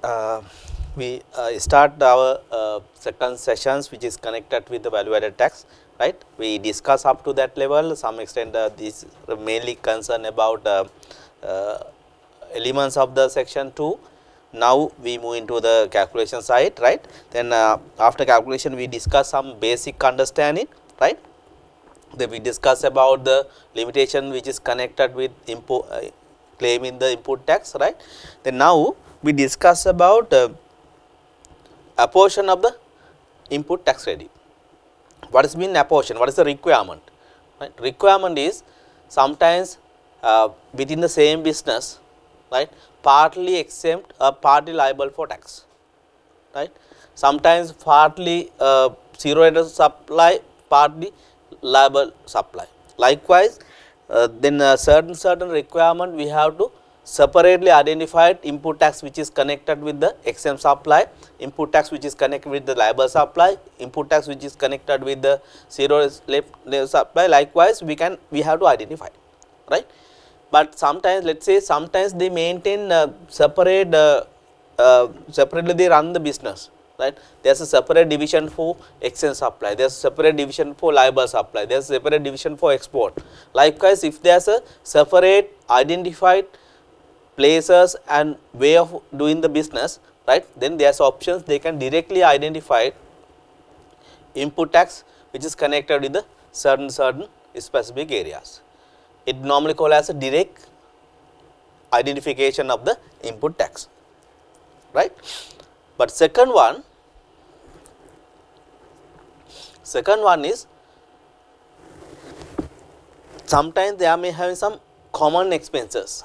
uh, we start our second sessions, which is connected with the value added tax, right. We discuss up to that level. Some extent this mainly concern about elements of the section 2. Now we move into the calculation side, right. Then after calculation we discuss some basic understanding, right. Then we discuss about the limitation which is connected with claiming the input tax, right. Then now we discuss about apportion of the input tax credit. What is mean apportion? What is the requirement? Right? Requirement is sometimes within the same business, right, partly exempt or partly liable for tax, right. Sometimes partly zero rate supply, partly liable supply. Likewise, then certain requirement we have to separately identified input tax which is connected with the exempt supply, input tax which is connected with the liable supply, input tax which is connected with the zero rate supply. Likewise, we have to identify, right. But sometimes, let us say, sometimes they maintain separate separately they run the business, right. There is a separate division for exchange supply, there is a separate division for liable supply, there is a separate division for export. Likewise, if there is a separate identified places and way of doing the business, right, then there is options they can directly identify input tax which is connected with the certain specific areas. It normally called as a direct identification of the input tax, right. But second one is sometimes they may have some common expenses,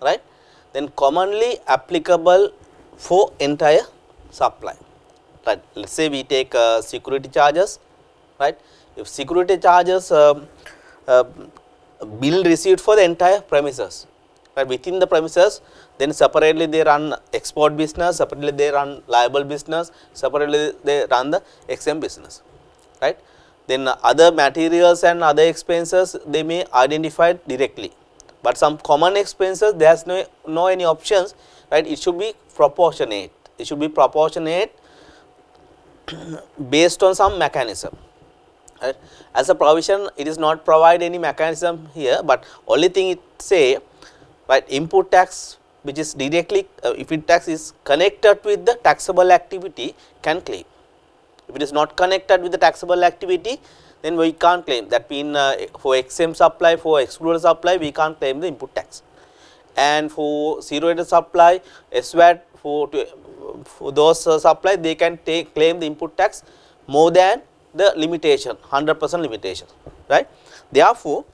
right. Then commonly applicable for entire supply, right. Let us say we take security charges, right. If security charges bill received for the entire premises, right, within the premises, then separately they run export business, separately they run liable business, separately they run the exempt business, right. Then other materials and other expenses they may identify directly, but some common expenses there is no any options, right. It should be proportionate, based on some mechanism, right. As a provision it is not provide any mechanism here, but only thing it say, right, input tax which is directly if it tax is connected with the taxable activity can claim. If it is not connected with the taxable activity, then we can't claim. That mean for exempt supply, for excluded supply we can't claim the input tax, and for zero rate supply, SVAT, for those supply they can claim the input tax more than the limitation, 100% limitation, right. Therefore,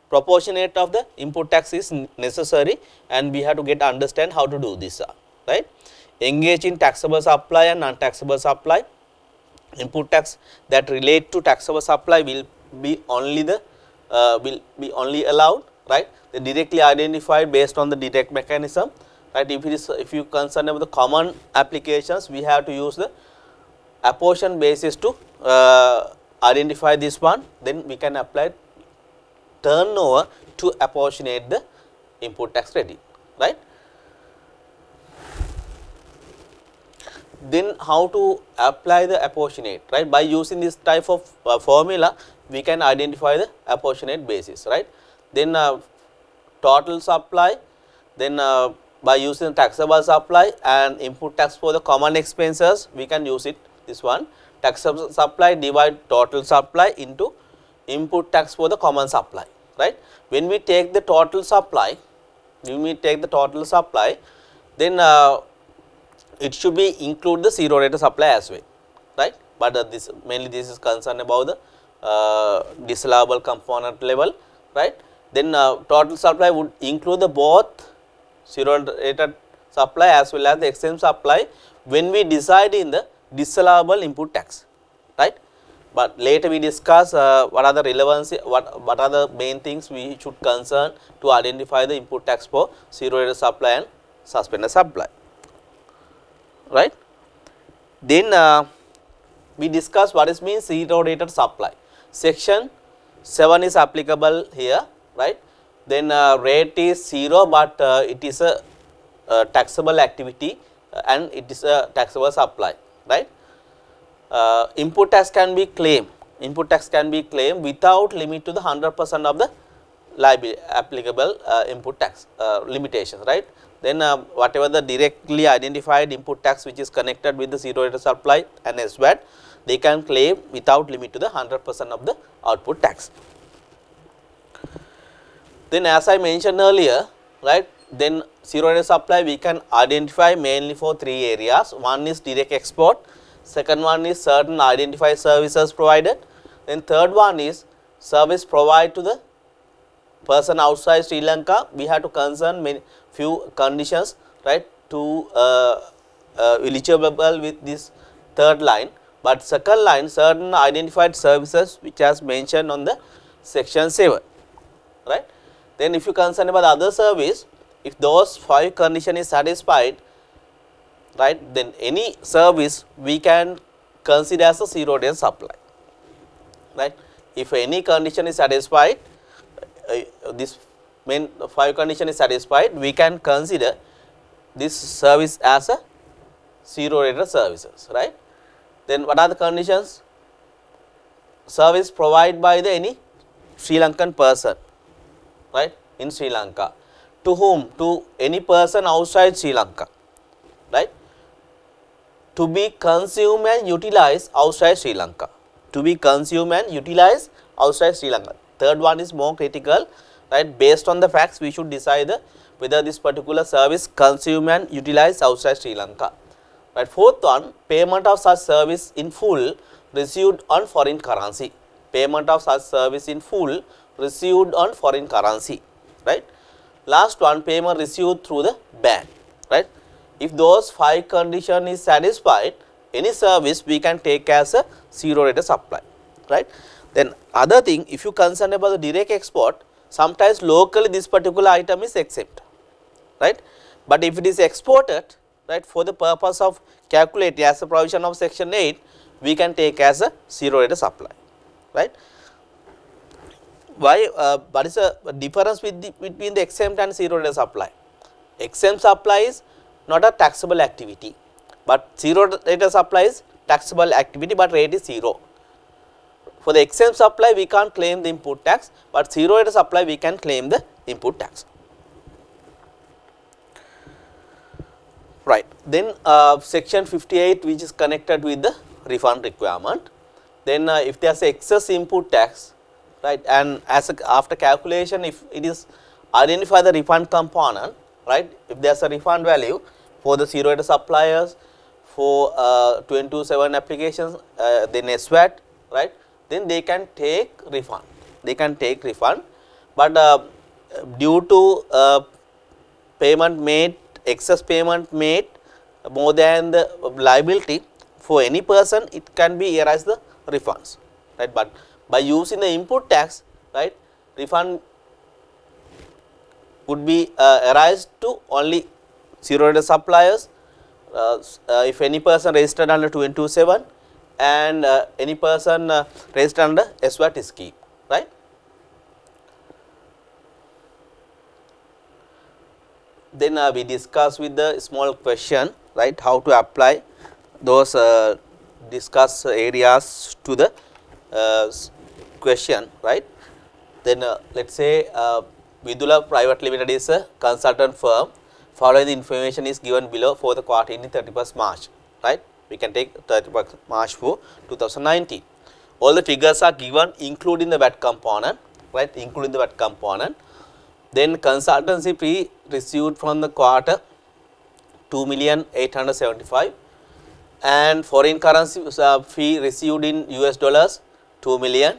proportionate of the input tax is necessary, and we have to get understand how to do this, right. Engage in taxable supply and non-taxable supply. Input tax that relate to taxable supply will be only allowed, right. They directly identified based on the direct mechanism, right. If you concern about the common applications, we have to use the apportion basis to identify this one, then we can apply turnover to apportionate the input tax credit, right. Then how to apply the apportionate, right. By using this type of formula we can identify the apportionate basis, right. Then total supply, then by using taxable supply and input tax for the common expenses we can use it, this one, taxable supply divide total supply into input tax for the common supply, right. When we take the total supply, then it should be include the zero rate supply as well, right. But this is concerned about the disallowable component level, right. Then total supply would include the both zero rate supply as well as the exempt supply when we decide in the disallowable input tax, right. But later we discuss what are the relevancy, what are the main things we should concern to identify the input tax for zero rate supply and suspended supply, right. Then we discuss what is means zero rated supply. Section 7 is applicable here, right. Then rate is 0, but it is a taxable activity and it is a taxable supply, right. Input tax can be claimed. Input tax can be claimed without limit to the 100% of the liability applicable input tax limitations, right. Then whatever the directly identified input tax which is connected with the zero rate supply and SVAT, they can claim without limit to the 100% of the output tax. Then as I mentioned earlier, right, then zero rate supply we can identify mainly for three areas. One is direct export, second one is certain identified services provided, then third one is service provided to the person outside Sri Lanka. We have to concern many few conditions, right, to eligible with this third line, but second line certain identified services which has mentioned on the section 7, right. Then if you concern about the other service, if those 5 condition is satisfied, right, then any service we can consider as a zero rate supply, right. If any condition is satisfied, this main 5 condition is satisfied, we can consider this service as a zero rate services, right. Then what are the conditions? Service provided by the any Sri Lankan person, right, in Sri Lanka. To whom? To any person outside Sri Lanka, right. To be consumed and utilized outside Sri Lanka. To be consumed and utilized outside Sri Lanka. Third one is more critical, right. Based on the facts, we should decide whether this particular service consumed and utilized outside Sri Lanka. Right. Fourth one, payment of such service in full received on foreign currency. Payment of such service in full received on foreign currency, right. Last one, payment received through the bank, right. If those 5 condition is satisfied, any service we can take as a zero rate supply, right. Then other thing, if you concern about the direct export, sometimes locally this particular item is exempt, right. But if it is exported, right, for the purpose of calculating as a provision of section 8, we can take as a zero rate supply, right. Why? What is the difference between the exempt and zero rate supply? Exempt supply is not a taxable activity, but zero rate supply is taxable activity, but rate is 0. For the exempt supply, we can't claim the input tax, but zero rate supply we can claim the input tax. Right. Then section 58, which is connected with the refund requirement. Then if there is excess input tax, right, and after calculation, if it is identify the refund component, right, if there is a refund value for the zero rate suppliers, for 227 applications, then SVAT, right, then they can take refund. They can take refund, but due to payment made, excess payment made more than the liability for any person, it can be arise the refunds, right. But by using the input tax, right, refund would be arise to only zero rate suppliers, if any person registered under 227 and any person registered under SVAT scheme, right. Then we discuss with the small question, right, how to apply those discuss areas to the question, right. Then let us say Vidula Private Limited is a consultant firm. Following the information is given below for the quarter ending 31st March, right. We can take 31st March for 2019. All the figures are given including the VAT component, right, including the VAT component. Then consultancy fee received from the quarter 2,875,000 and foreign currency fee received in US dollars 2 million.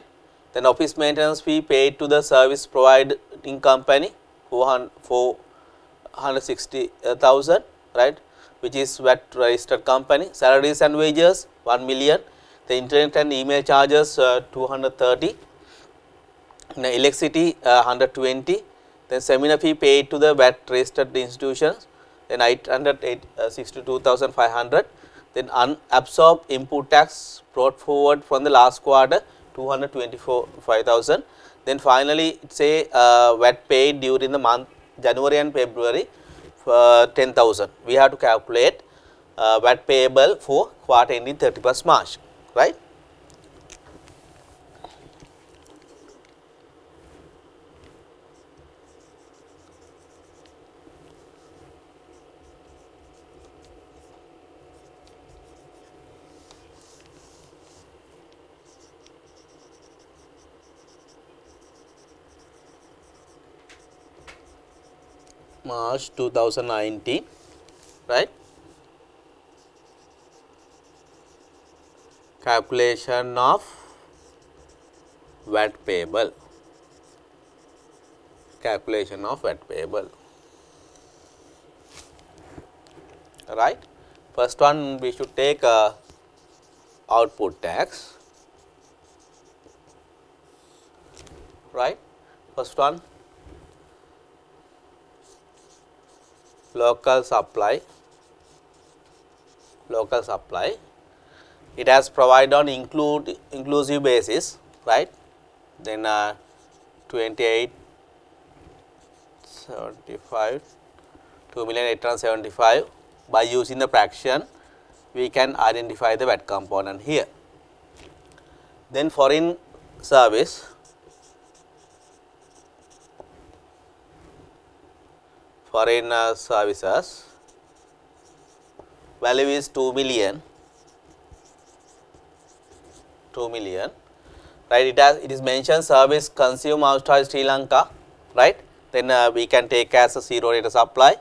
Then office maintenance fee paid to the service providing company 460,000, right, which is VAT registered company. Salaries and wages 1 million. The internet and email charges 230. Electricity 120. Then seminar fee paid to the VAT registered institutions, then 862,500. Then unabsorbed input tax brought forward from the last quarter 225,000. Then finally say VAT paid during the month January and February 10,000. We have to calculate VAT payable for quarter ending 31st March, right? March 2019, right? Calculation of VAT payable. Calculation of VAT payable. Right. First one we should take output tax. Right. First one local supply. Local supply. It has provided on inclusive basis, right? Then 2875, 2,875. By using the fraction, we can identify the VAT component here. Then foreign service, foreign services, value is 2 million. 2 million, right? It is mentioned service consumed outside Sri Lanka, right? Then we can take as a 0 rate of supply,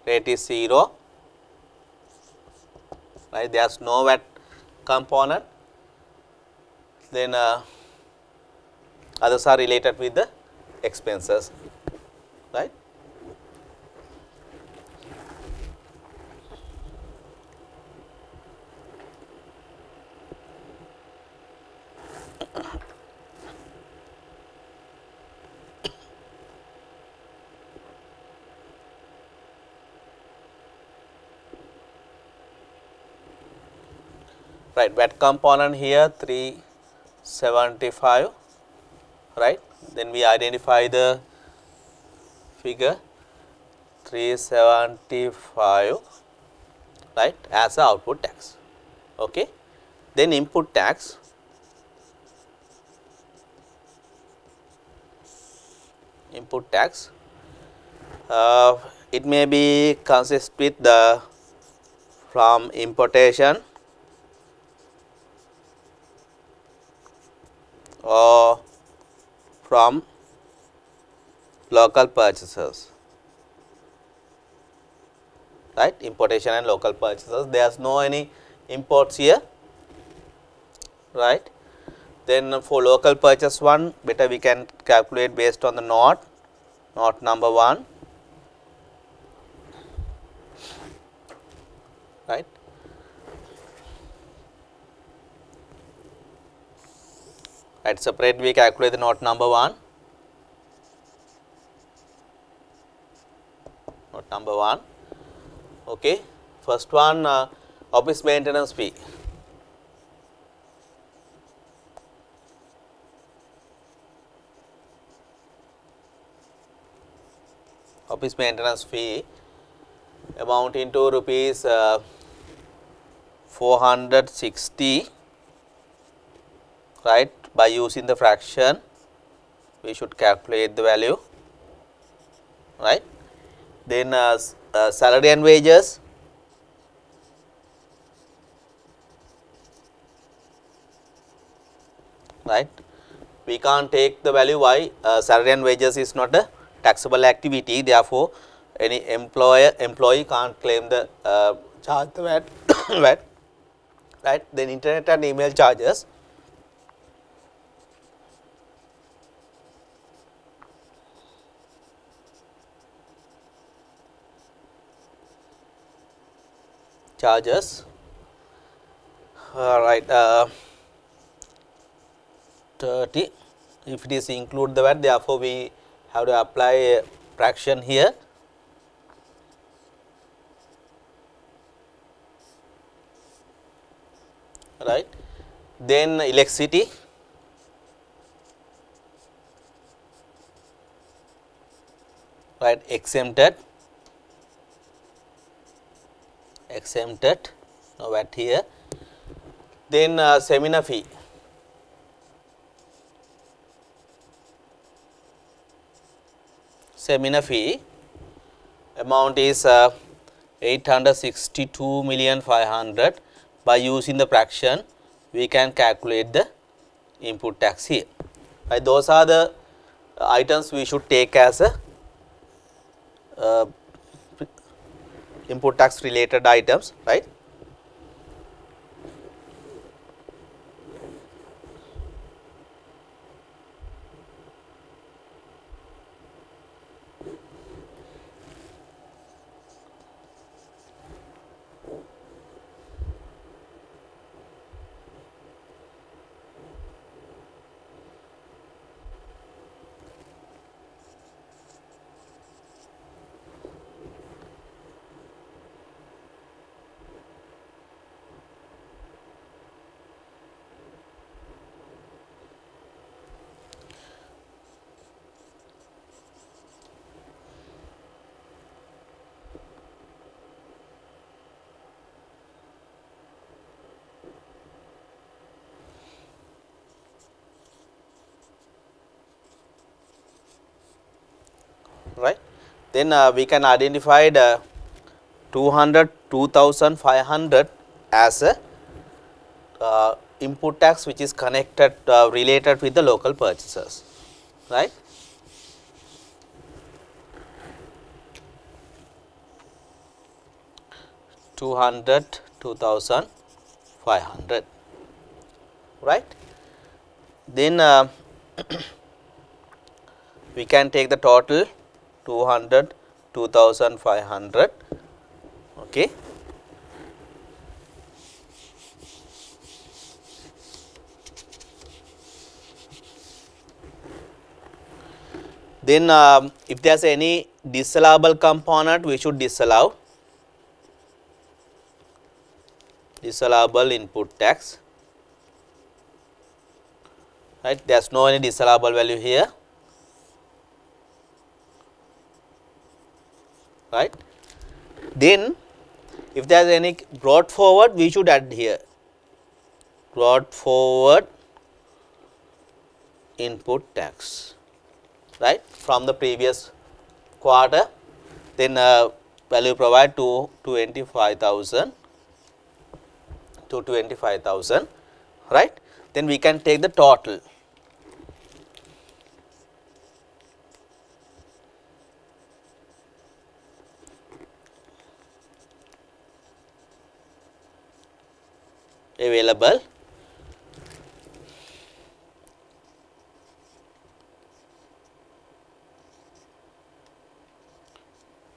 rate is 0, right? There is no VAT component. Then others are related with the expenses, right? Right, VAT component here 375, right? Then we identify the figure 375, right, as a output tax. Okay. Then input tax, input tax, it may be consist with the from importation or from local purchasers, right? Importation and local purchasers, there is no any imports here, right? Then for local purchase one, better we can calculate based on the note number 1, right? Right, separate we calculate the note number 1, note number 1, okay. First one office maintenance fee, office maintenance fee amounting to rupees 460, right? By using the fraction, we should calculate the value, right? Then salary and wages, right? We can't take the value. Why? Salary and wages is not a taxable activity, therefore any employee can't claim the charge the VAT, VAT, right? Then internet and email charges, right, 30, if it is include the VAT, therefore we have to apply a fraction here, right? Then electricity, right, exempted, exempted, no VAT here. Then seminar fee. Seminar fee amount is 862,500,000. By using the fraction, we can calculate the input tax here. Right, those are the items we should take as a input tax related items, right. Right. Then we can identify the 2,500 as a input tax which is connected related with the local purchasers, right. $2,500, right. Then we can take the total 2,500, okay. Then if there is any disallowable component, we should disallowable input tax, right. There is no any disallowable value here, right. Then if there is any brought forward, we should add here brought forward input tax, right, from the previous quarter. Then value provide to 25,000 to 25,000, right. Then we can take the total. Available,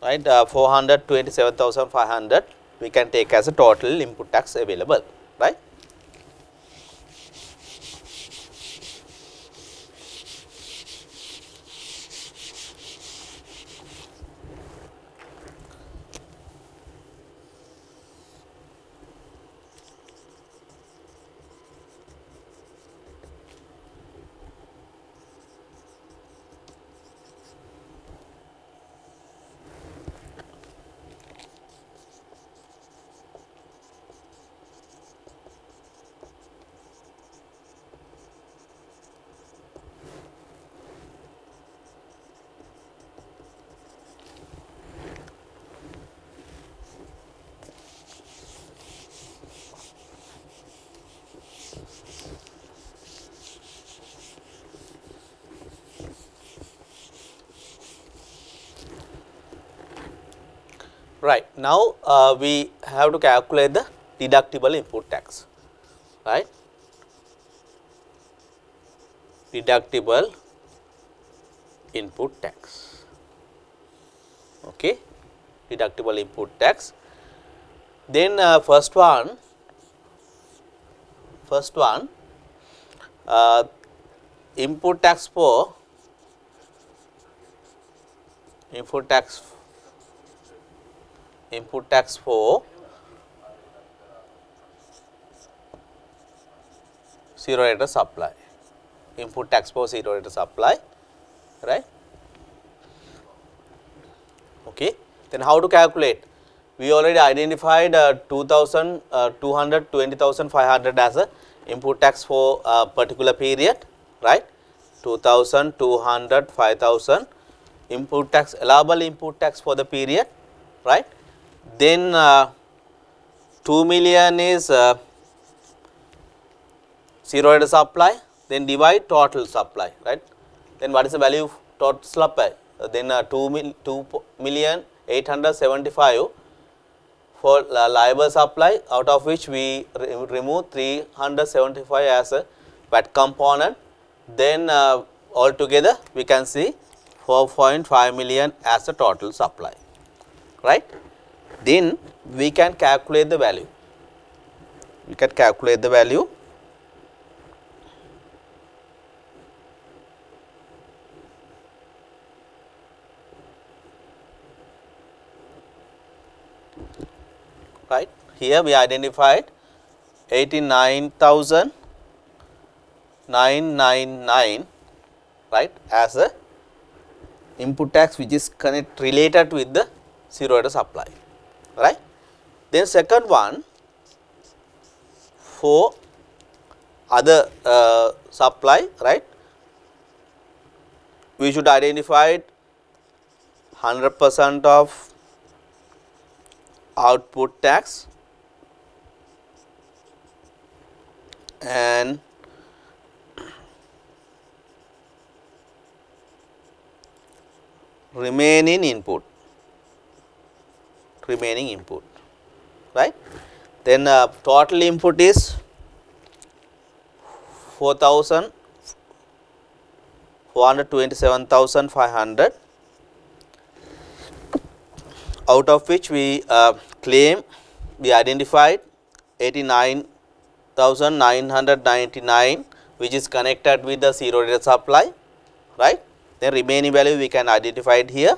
right, 427,500 we can take as a total input tax available, right. Right. Now we have to calculate the deductible input tax, right. Deductible input tax, okay. Deductible input tax. Then first one input tax for input tax for zero rated supply, input tax for zero rated supply, right. Okay. Then how to calculate? we already identified 20,500 as a input tax for a particular period, right? 2,200, 5,000 input tax, allowable input tax for the period, right? Then 2 million is zero rate supply, then divide total supply, right? Then what is the value of total supply? Then 2,875 for liable supply, out of which we remove 375 as a VAT component. Then altogether we can see 4.5 million as a total supply, right? Then we can calculate the value. We can calculate the value. Right, here we identified 89,999, right, as a input tax which is related with the zero rate supply, right. Then second one, for other supply, right, we should identify 100% of output tax and remaining input, right. Then total input is 427,500, out of which we claim, we identified 89,999 which is connected with the zero rate supply, right. Then remaining value we can identify it here.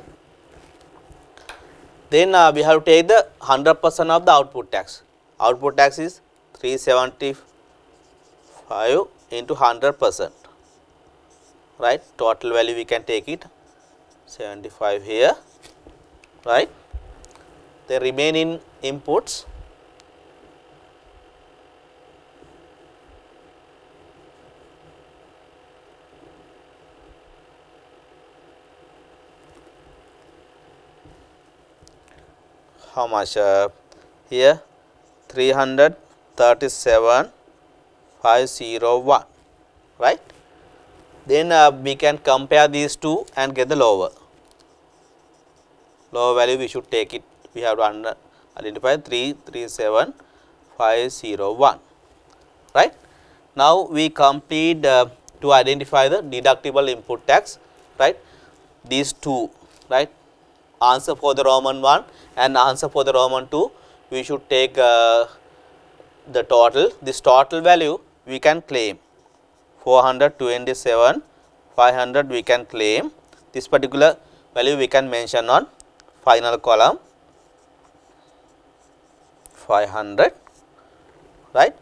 Then we have to take the 100% of the output tax. Output tax is 375 into 100%, right. Total value we can take it 75 here, right. The remaining inputs, how much here 337,501, right. Then we can compare these two and get the lower value. We should take it, we have to identify 337,501, right. Now we complete to identify the deductible input tax, right. These two, right, answer for the Roman 1 and answer for the Roman 2, we should take the total. This total value we can claim 427,500 we can claim. This particular value we can mention on final column 500, right.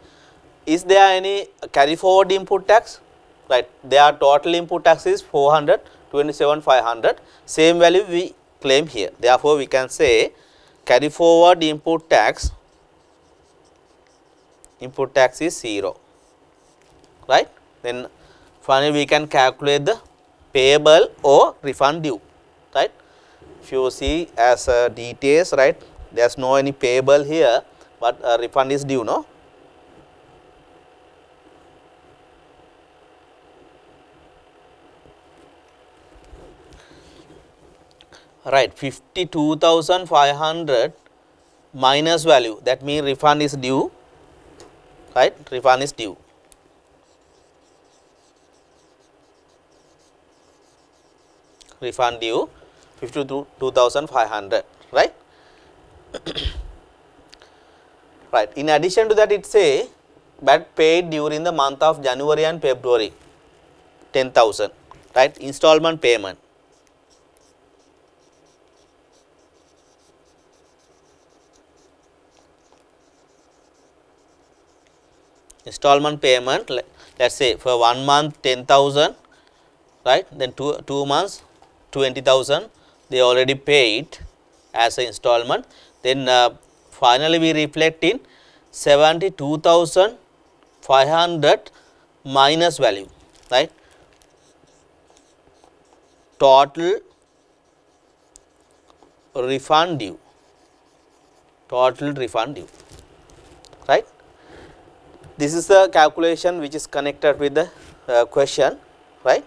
Is there any carry forward input tax, right? Their total input tax is 427,500, same value we claim here. Therefore, we can say carry forward input tax is 0, right. Then finally we can calculate the payable or refund due, right. If you see as details, right, there is no any payable here, but refund is due, no. Right, 52,500 minus value, that means refund is due, right, refund is due. Refund due 52,500, right. Right. In addition to that, it say VAT paid during the month of January and February 10,000, right, installment payment. Installment payment, let us say for 1 month 10,000, right, then 2 months 20,000 they already paid, as an installment. Then finally we reflect in 72,500 minus value, right, total refund due, right. This is the calculation which is connected with the question, right.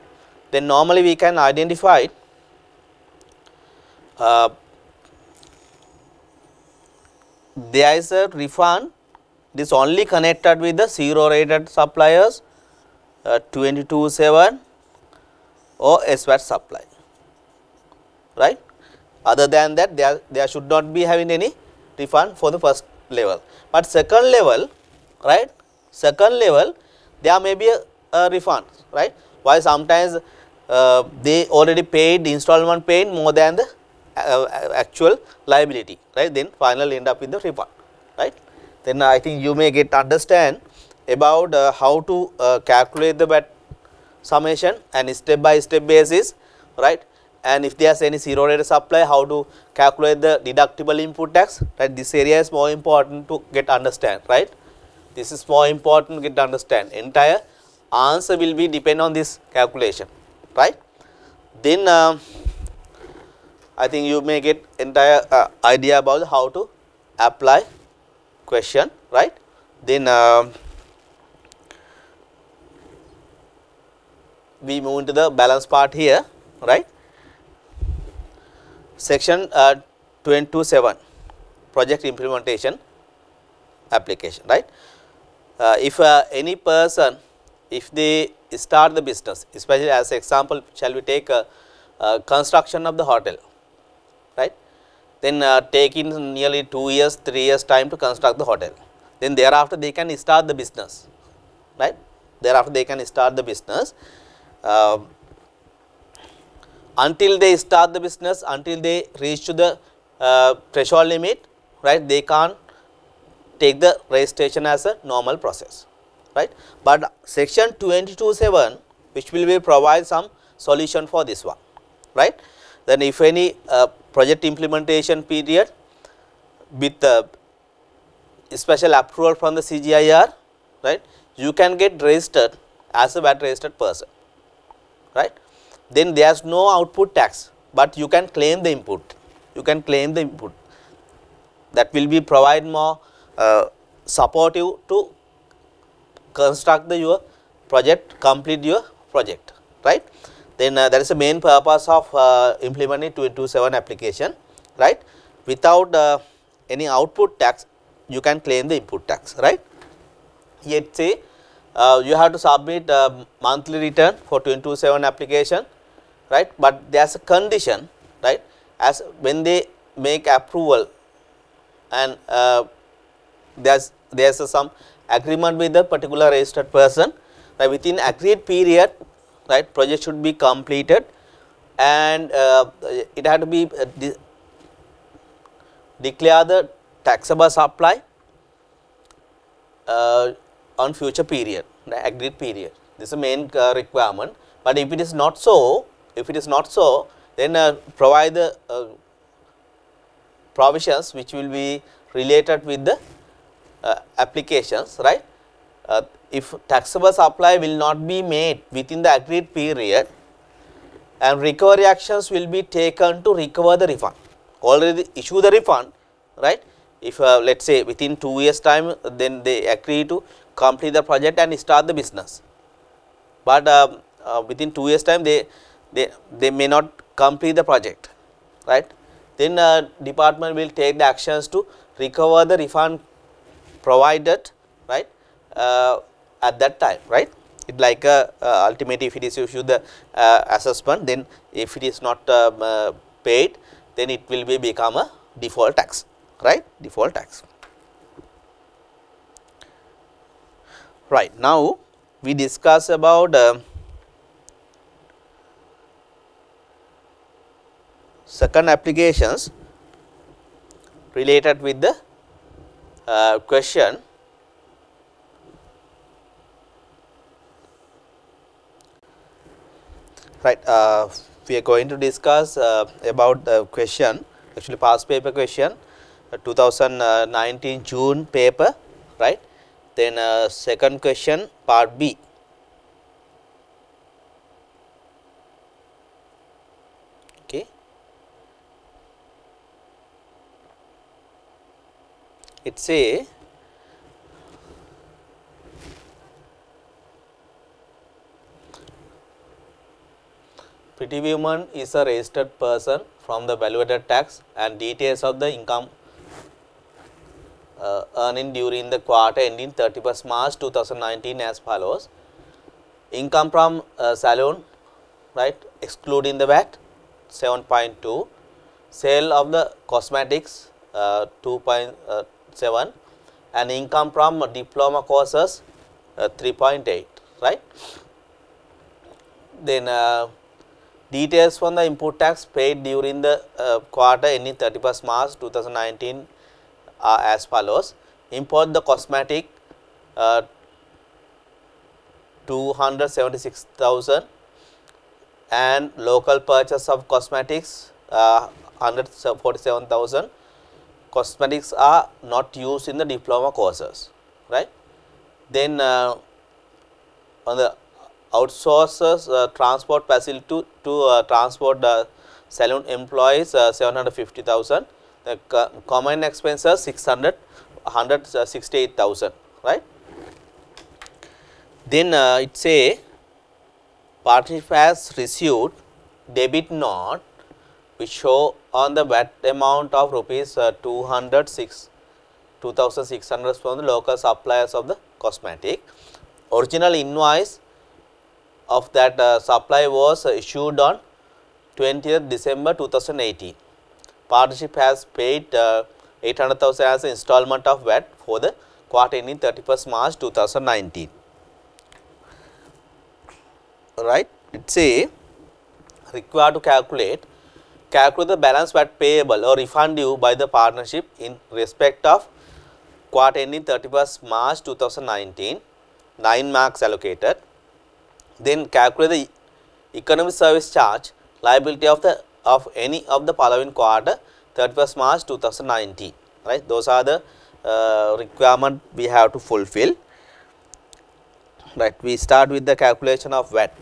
Then normally we can identify there is a refund. This only connected with the 0 rated suppliers, 22/7 or SVAT supply, right. Other than that, there should not be having any refund for the first level. But second level, right, there may be a refund, right. Why sometimes they already paid the installment paid more than the actual liability, right. Then finally end up with the refund, right. Then I think you may get understand about how to calculate the VAT summation and step by step basis, right. And if there is any 0 rated supply, how to calculate the deductible input tax, right. This area is more important to get understand, right. This is more important to get understand. Entire answer will be depend on this calculation, right. Then I think you may get entire idea about how to apply question, right. Then we move into the balance part here, right. Section 227 project implementation application, right. If any person, if they start the business, especially as example, shall we take construction of the hotel, right. Then taking nearly 2 years, 3 years time to construct the hotel. Then thereafter they can start the business, right. Thereafter they can start the business. Until they start the business, until they reach to the threshold limit, right, they can't take the registration as a normal process, right. But section 22(7), which will be provide some solution for this one, right. Then if any project implementation period with special approval from the CGIAR, right, you can get registered as a VAT registered person, right. Then there is no output tax, but you can claim the input. That will be provide more supportive to construct your project, complete your project, right. Then that is the main purpose of implementing 227 application, right. Without any output tax, you can claim the input tax, right. Yet say you have to submit monthly return for 227 application, right. But there is a condition, right, as when they make approval and there is some agreement with the particular registered person, right, within agreed period, right, project should be completed and it had to be declare the taxable supply on future period, the agreed period. This is the main requirement. But if it is not so, then provide the provisions which will be related with the applications, right. If taxable supply will not be made within the agreed period, and recovery actions will be taken to recover the refund. Already issue the refund, right. If let us say within 2 years time, then they agree to complete the project and start the business. But within 2 years time, they may not complete the project, right. Then department will take the actions to recover the refund provided, right, at that time, right. It like ultimately if it is issue the assessment, then if it is not paid, then it will be become a default tax, right, default tax. Right, now we discuss about second applications related with the question. Right, we are going to discuss about the question actually past paper question, 2019 June paper, right. Then second question, part B. Okay. It say pretty woman is a registered person from the value-added tax, and details of the income earning during the quarter ending 31st March 2019 as follows. Income from salon, right, excluding the VAT, 7.2, sale of the cosmetics, 2.7, and income from diploma courses, 3.8, right. Then details from the input tax paid during the quarter ending 31st March 2019 are as follows. Import the cosmetic, 276,000, and local purchase of cosmetics, 147,000. Cosmetics are not used in the diploma courses, right. Then on the outsources transport facility to transport salon employees, 750,000. The common expenses 168,000, right. Then it say partnership has received debit note which show on the VAT amount of rupees 2,600 from the local suppliers of the cosmetic. Original invoice of that supply was issued on 20th December 2018. Partnership has paid 800,000 as an installment of VAT for the quarter ending 31st March 2019. Right. It say required to calculate the balance VAT payable or refund due by the partnership in respect of quarter ending 31st March 2019, 9 marks allocated. Then calculate the economic service charge liability of any of the following quarter 31st March 2019, right. Those are the requirement we have to fulfill, right. We start with the calculation of VAT.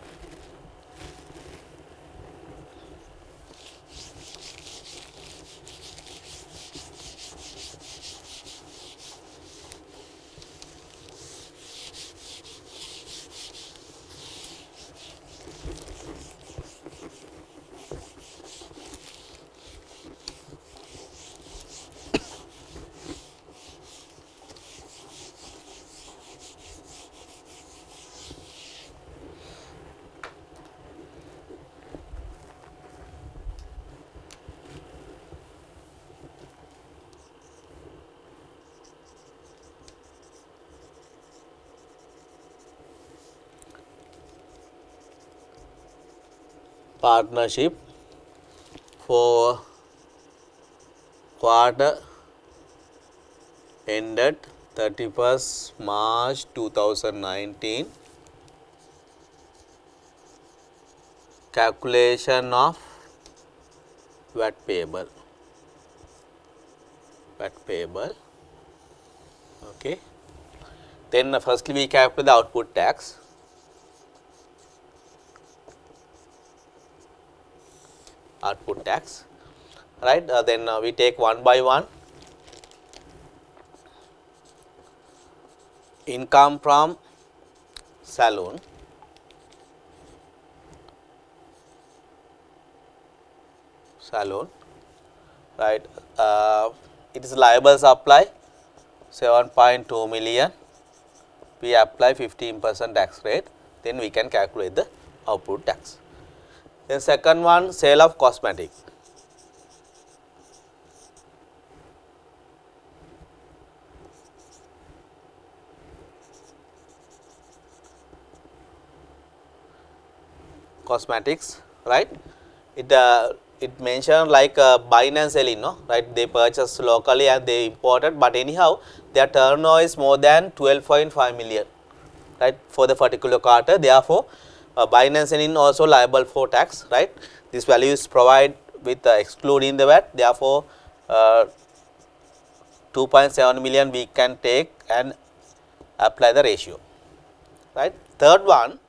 Partnership for quarter ended 31st March 2019, calculation of VAT payable. Okay. Then firstly we calculate the output tax. Right. Then we take one by one. Income from salon, right. It is liable supply 7.2 million. We apply 15% tax rate, then we can calculate the output tax. Then second one, sale of cosmetic. Cosmetics, right. It mentioned like buying and selling, no, right. They purchase locally and they imported, but anyhow their turnover is more than 12.5 million, right, for the particular quarter. Therefore, buying and selling also liable for tax, right. This value is provided with excluding the VAT. Therefore, 2.7 million we can take and apply the ratio, right. Third one,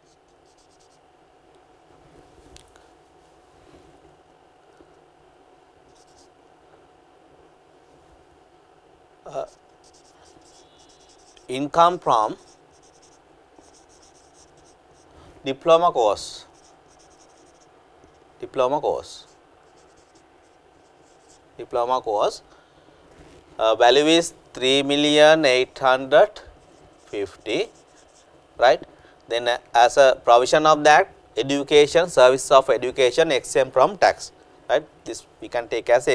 income from diploma course, value is 3,850,000, right. Then as a provision of that, education, service of education exempt from tax, right. This we can take as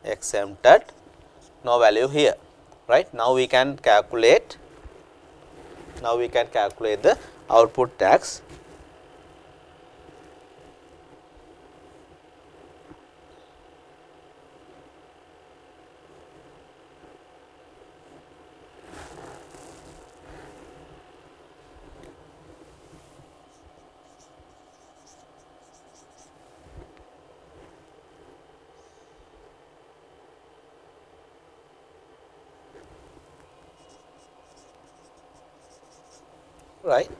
exempted, no value here, right. Now we can calculate the output tax. Right.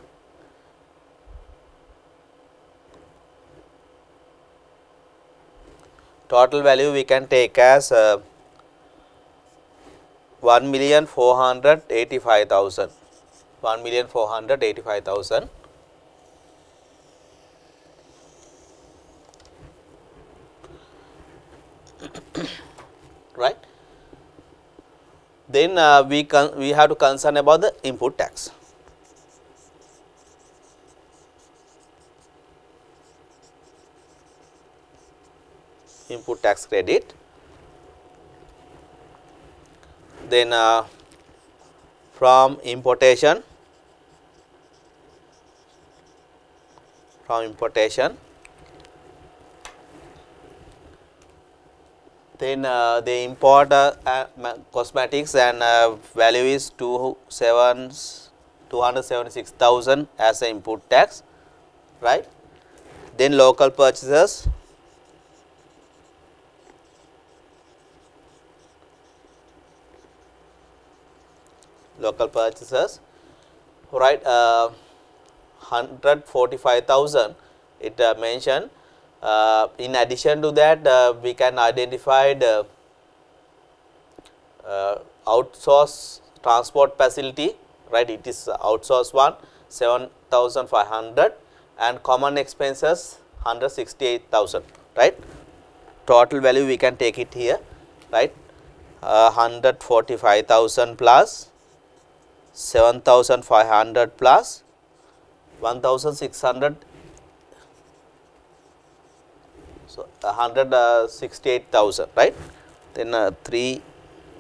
Total value we can take as 1,485,000. 1,485,000. Right. Then we have to concern about the input tax. Input tax credit. Then from importation, then they import cosmetics and value is 276,000 as a input tax, right. Then local purchases, right, 145,000 it mentioned. In addition to that, we can identify the outsource transport facility, right. It is outsourced one, 7,500, and common expenses 168,000, right. Total value we can take it here, right. 145,000 plus 7,500 plus 1,600, so 168,000, right. Then 3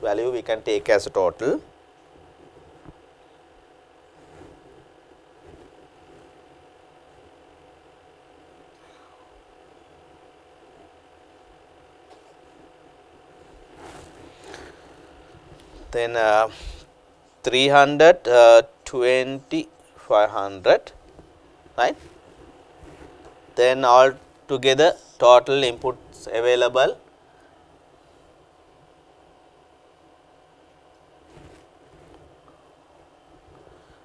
value we can take as a total. Then 300, 2,500, right. Then all together total inputs available,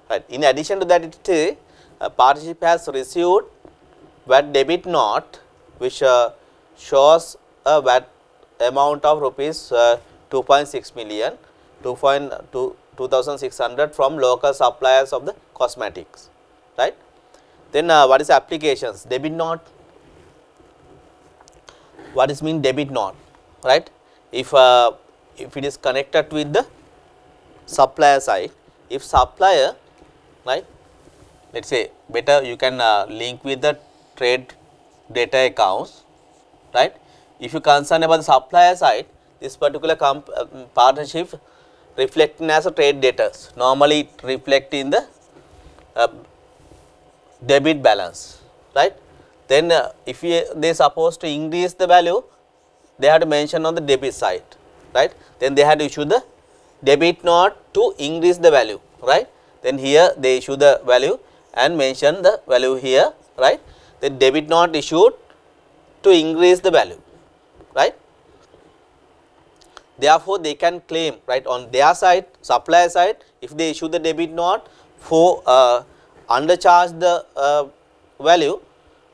right. In addition to that, partnership has received VAT debit note which shows a VAT amount of rupees 2.6 million, 2,600 from local suppliers of the cosmetics, right. Then what is applications? Debit note. What is mean debit note, right? If it is connected with the supplier side, if supplier, right, let us say better you can link with the trade data accounts, right. If you concern about the supplier side, this particular partnership reflecting as a trade debtors, normally it reflect in the debit balance, right. Then if they supposed to increase the value, they have to mention on the debit side, right. Then they had to issue the debit note to increase the value, right. Then here they issue the value and mention the value here, right. the debit note issued to increase the value, right. Therefore, they can claim, right, on their side, supplier side, if they issue the debit note for undercharge the value,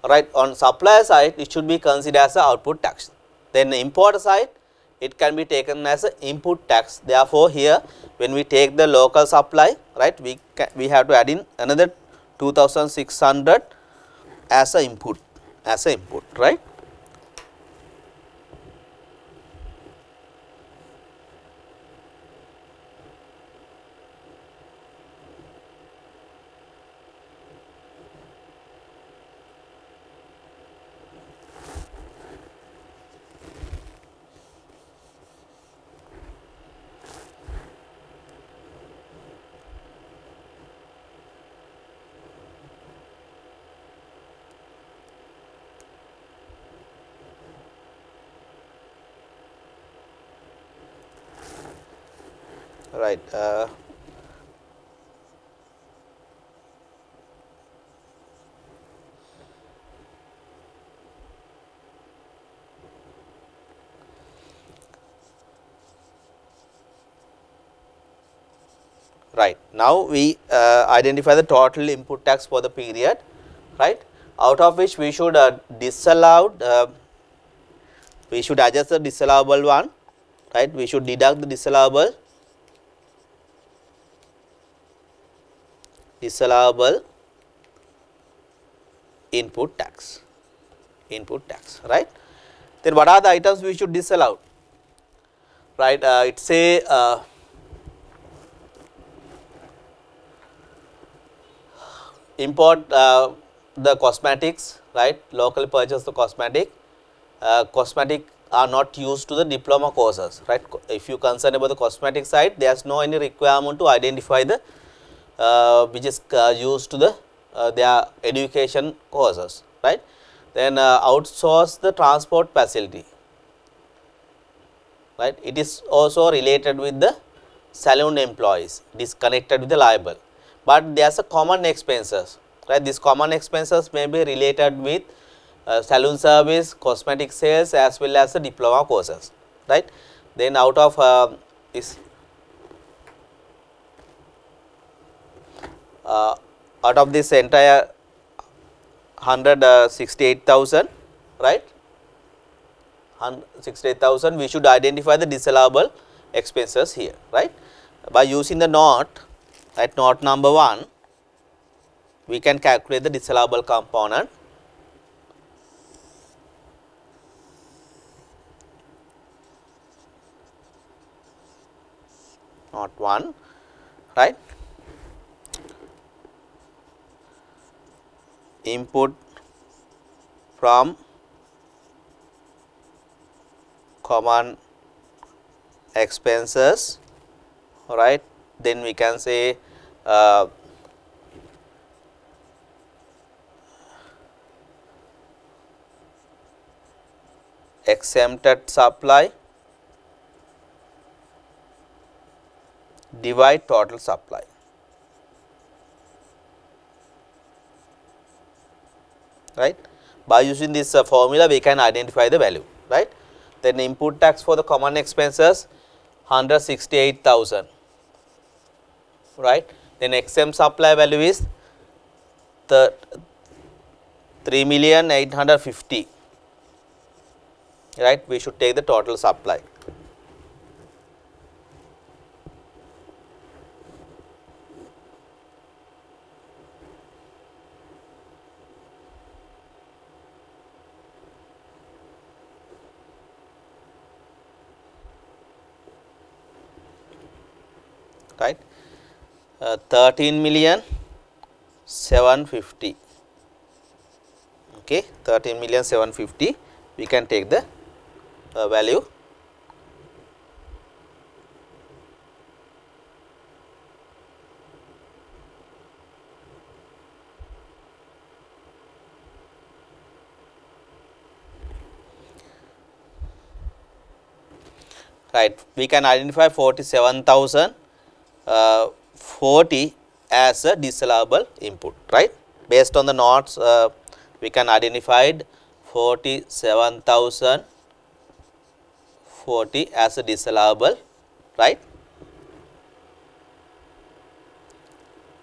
right, on supplier side it should be considered as an output tax. Then the importer side, it can be taken as an input tax. Therefore, here when we take the local supply, right, we have to add in another 2600 as a input, right. Right. Right. Now, we identify the total input tax for the period, right, out of which we should disallow, we should adjust the disallowable one, right, we should deduct the disallowable input tax, right. Then what are the items we should disallow, right, it say import the cosmetics, right, locally purchase the cosmetic are not used to the diploma courses, right. If you concern about the cosmetic side, there is no any requirement to identify the which is used to the their education courses, right. Then outsource the transport facility, right, it is also related with the saloon employees, it is connected with the liable, but there is a common expenses, right. These common expenses may be related with saloon service, cosmetic sales as well as the diploma courses, right. Then out of this entire 168,000, right, 168,000, we should identify the disallowable expenses here, right. By using the note, right, note number 1, we can calculate the disallowable component. Note 1, right. Input from common expenses, right. Then we can say exempted supply divide total supply, right. By using this formula, we can identify the value, right. Then input tax for the common expenses 168,000, right. Then exempt supply value is the 3,850,000, right. We should take the total supply. Right, 13,750,000, okay, 13,750,000, we can take the value. Right, we can identify 47,040 as a disallowable input, right, based on the notes we can identify 47,040 as a disallowable, right?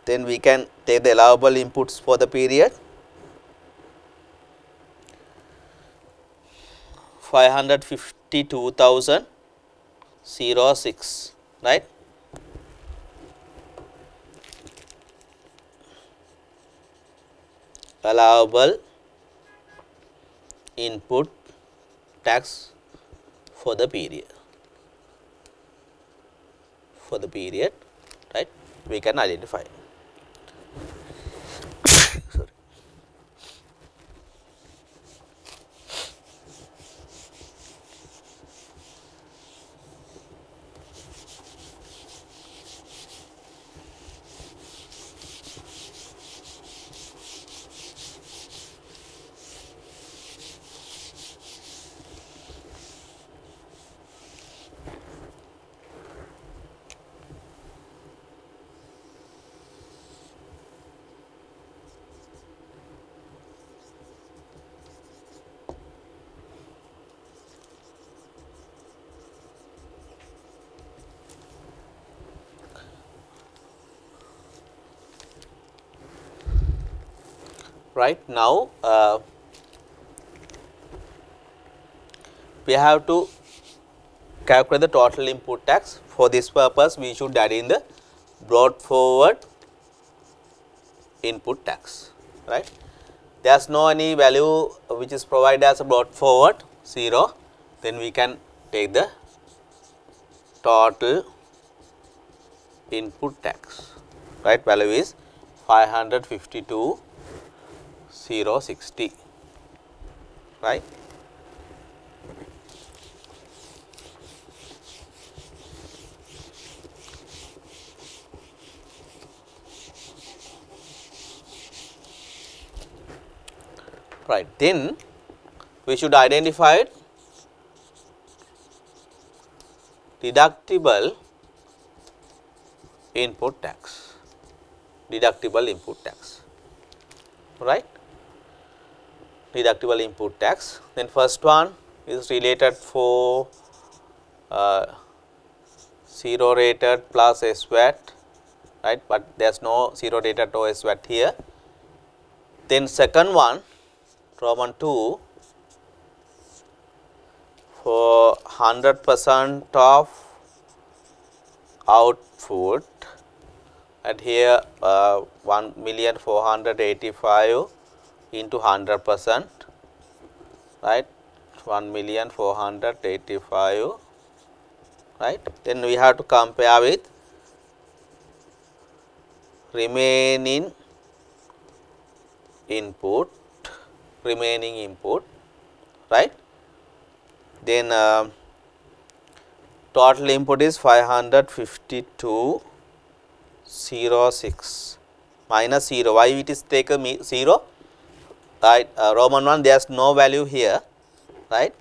Then we can take the allowable inputs for the period. 552,006, right? Allowable input tax for the period. Right? We can identify. Sorry. Right now, we have to calculate the total input tax. For this purpose, we should add in the brought forward input tax, right? There is no any value which is provided as a brought forward, 0. Then we can take the total input tax, right? Value is 552,060, right? Right, then we should identify deductible input tax, right? Deductible input tax. Then first one is related for 0 rated plus SVAT, right? But there is no 0 rated or SVAT here. Then second one, Roman 2, for 100% of output, and here 1,485,000 into 100%, right? 1,485,000, right? Then we have to compare with remaining input, right? Then total input is 552,006 minus 0. Why it is taken 0? Right, Roman 1, there is no value here, right?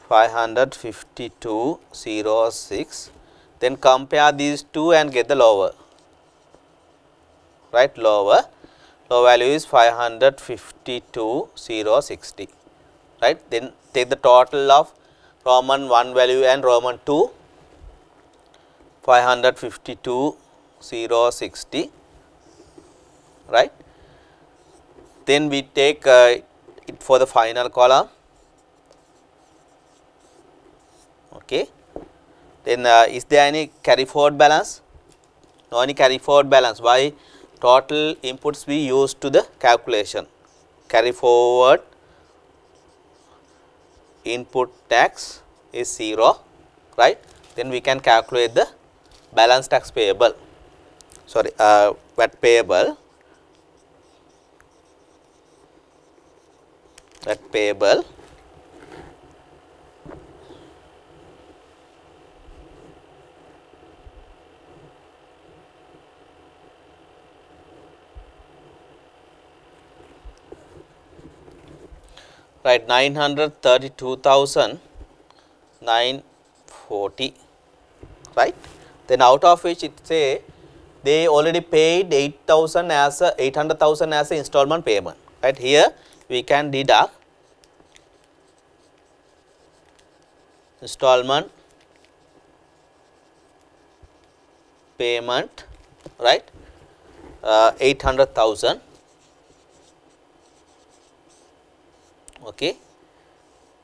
552,006. Then compare these two and get the lower, right? Lower value is 552,060, right? Then take the total of Roman 1 value and Roman 2, 552,060, right? Then we take it for the final column, okay. Then is there any carry forward balance? No any carry forward balance. Why? Total inputs we use to the calculation. Carry forward input tax is 0, right? Then we can calculate the balance tax payable, sorry, VAT payable, right, 932,940, right? Then out of which it say they already paid 800,000 as a installment payment, right? Here we can deduct installment payment, right, 800,000, okay.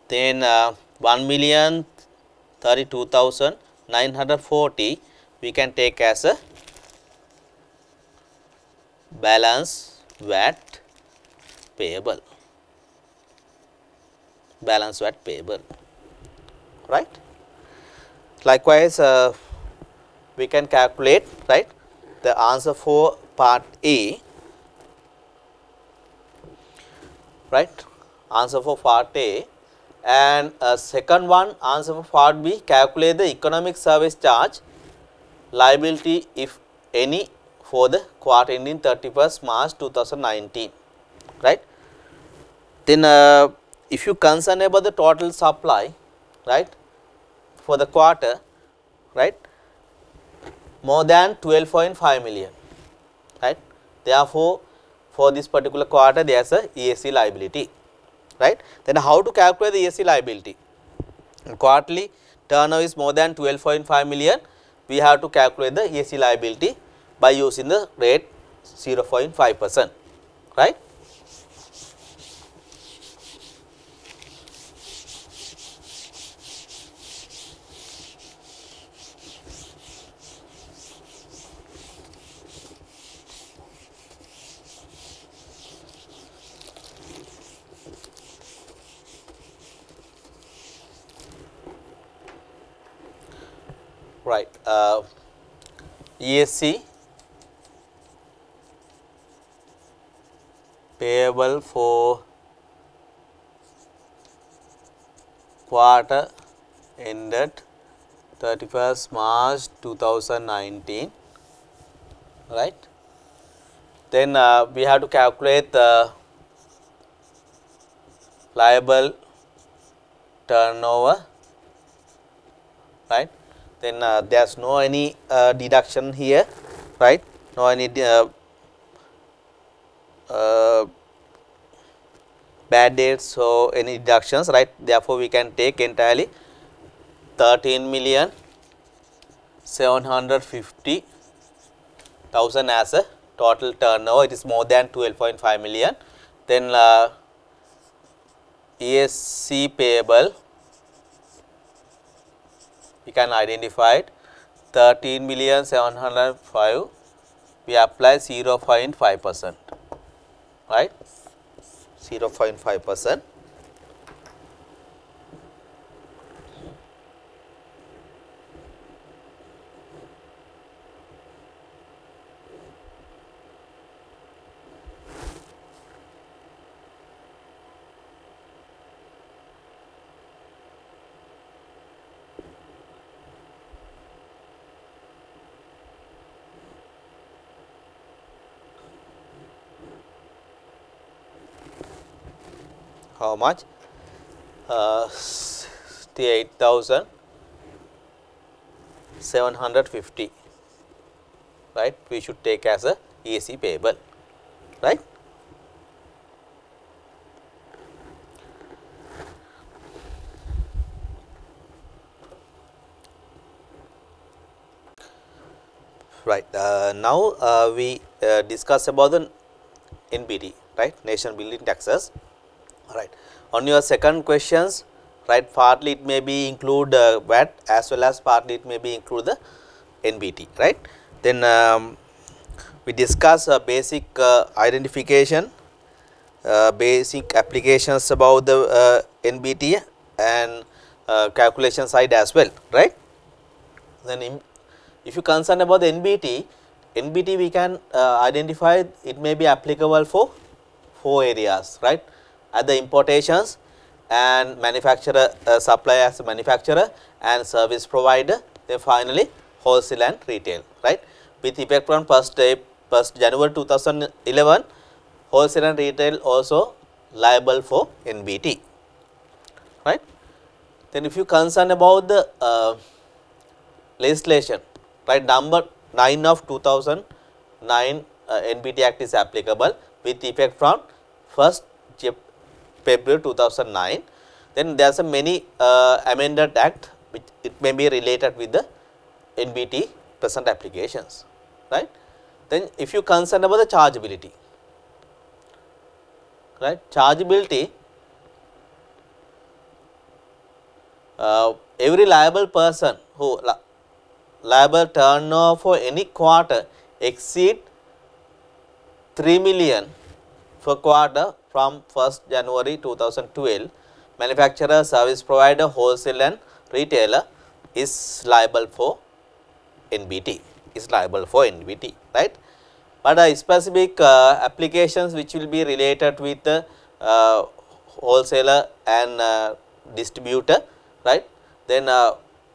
Then 1,32,940 we can take as a balance VAT payable, balance VAT payable, right. Likewise, we can calculate, right, the answer for part A, right, answer for part A, and second one, answer for part B, calculate the economic service charge liability if any for the quarter ending 31st March 2019, right. Then if you concern about the total supply, right, for the quarter, right, more than 12.5 million, right. Therefore, for this particular quarter there is a ESC liability, right. Then how to calculate the ESC liability? Quarterly turnover is more than 12.5 million, we have to calculate the ESC liability by using the rate 0.5%, right. Right, ESC payable for quarter ended 31st March 2019, right. Then we have to calculate the liable turnover, right. Then there is no any deduction here, right, no any bad dates or any deductions, right. Therefore, we can take entirely 13,750,000 as a total turnover. It is more than 12.5 million. Then ESC payable, we can identify 13,705,000, we apply 0.5%, right, 0.5%. How much? 68,750, right, we should take as a ESC payable, right. Right, now we discuss about the NBT, right, Nation Building Taxes. Right. On your second questions, right, partly it may be include VAT as well as partly it may be include the NBT, right. Then we discuss basic identification, basic applications about the NBT and calculation side as well, right. Then if you concern about the NBT we can identify it may be applicable for 4 areas, right. Other importations and manufacturer, supply as a manufacturer and service provider, then finally wholesale and retail, right. With effect from 1st January 2011, wholesale and retail also liable for NBT, right. Then if you concern about the legislation, right, number 9 of 2009 NBT Act is applicable with effect from 1st February 2009. Then there are some many amended act which it may be related with the NBT present applications, right. Then if you concern about the chargeability, right, chargeability, every liable person who liable turnover for any quarter exceed 3 million for quarter from 1st January 2012, manufacturer, service provider, wholesale and retailer is liable for NBT, right. But specific applications which will be related with the wholesaler and distributor, right. Then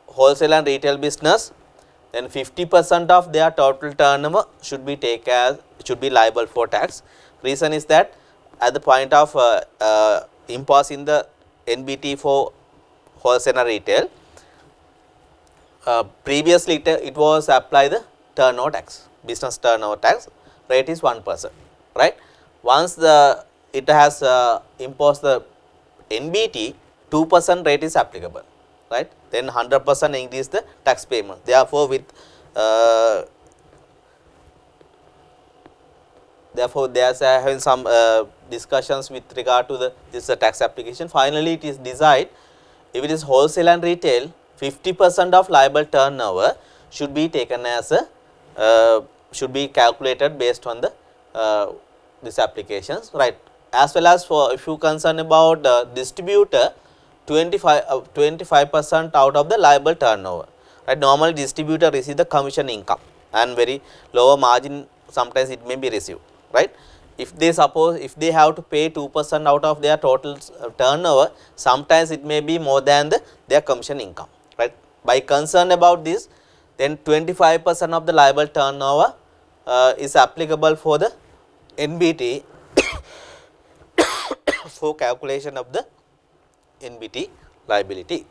wholesale and retail business, then 50% of their total turnover should be liable for tax. Reason is that at the point of imposing the NBT for wholesale and retail, previously it was applied the turnover tax, business turnover tax rate is 1%, right. Once it has imposed the NBT, 2% rate is applicable, right. Then 100% increase the tax payment. Therefore, there is having some discussions with regard to this tax application. Finally, it is decided if it is wholesale and retail, 50% of liable turnover should be taken as should be calculated based on the these applications, right. As well as for if you concern about the distributor, 25% out of the liable turnover, right. Normally distributor receive the commission income and very lower margin sometimes it may be received, right. If they have to pay 2% out of their total turnover, sometimes it may be more than their commission income, right. By concern about this, then 25% of the liable turnover is applicable for the NBT for calculation of the NBT liability,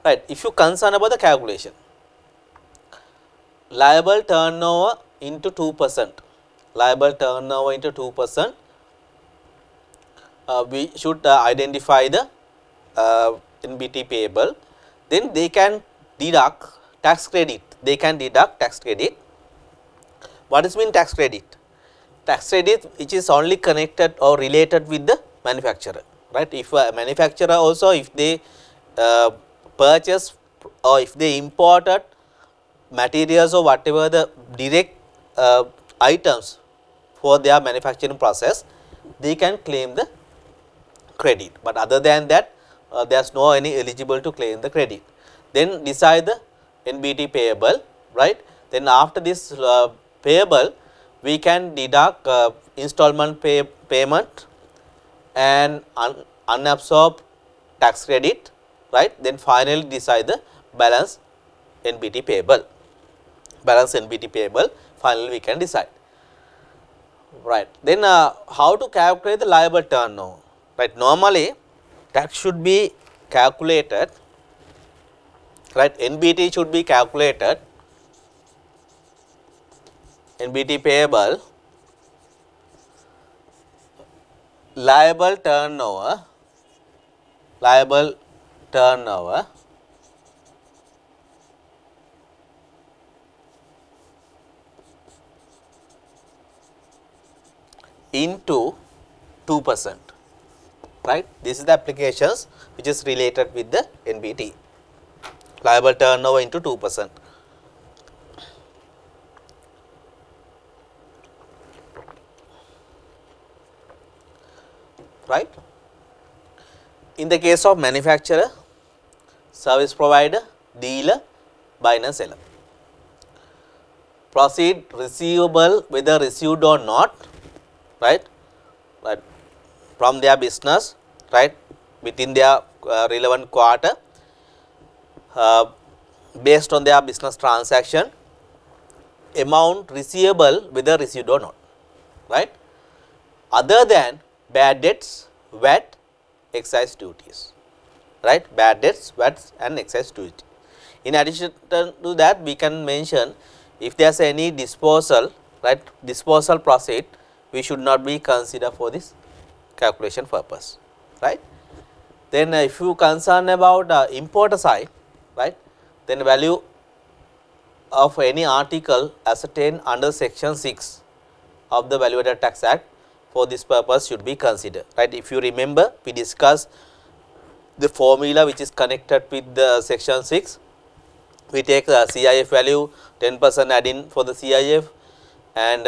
right. If you concern about the calculation, liable turnover into 2%, we should identify the NBT payable, then they can deduct tax credit. What is mean tax credit? Tax credit which is only connected or related with the manufacturer, right. If a manufacturer also, if they purchase or if they imported materials or whatever the direct items for their manufacturing process, they can claim the credit, but other than that there is no any eligible to claim the credit. Then decide the NBT payable, right. Then after this payable, we can deduct installment payment and unabsorbed tax credit, right. Then finally decide the balance NBT payable. Finally we can decide, right. Then how to calculate the liable turnover, right. Normally tax should be calculated, right. NBT should be calculated, NBT payable, liable turnover into 2%, right. This is the applications which is related with the NBT, liable turnover into 2%. Right. In the case of manufacturer, service provider, dealer, buyer and seller, proceed receivable whether received or not, right, from their business, right, within their relevant quarter, based on their business transaction, amount receivable whether received or not, right, other than bad debts, VAT, excise duties, right, bad debts, VAT and excise duty. In addition to that, we can mention if there is any disposal, right, disposal proceed, we should not be considered for this calculation purpose, right. Then if you concern about importer side, right, then value of any article ascertained under section 6 of the Value Added Tax Act for this purpose should be considered, right. If you remember, we discussed the formula which is connected with the section 6. We take the CIF value, 10% add in for the CIF, and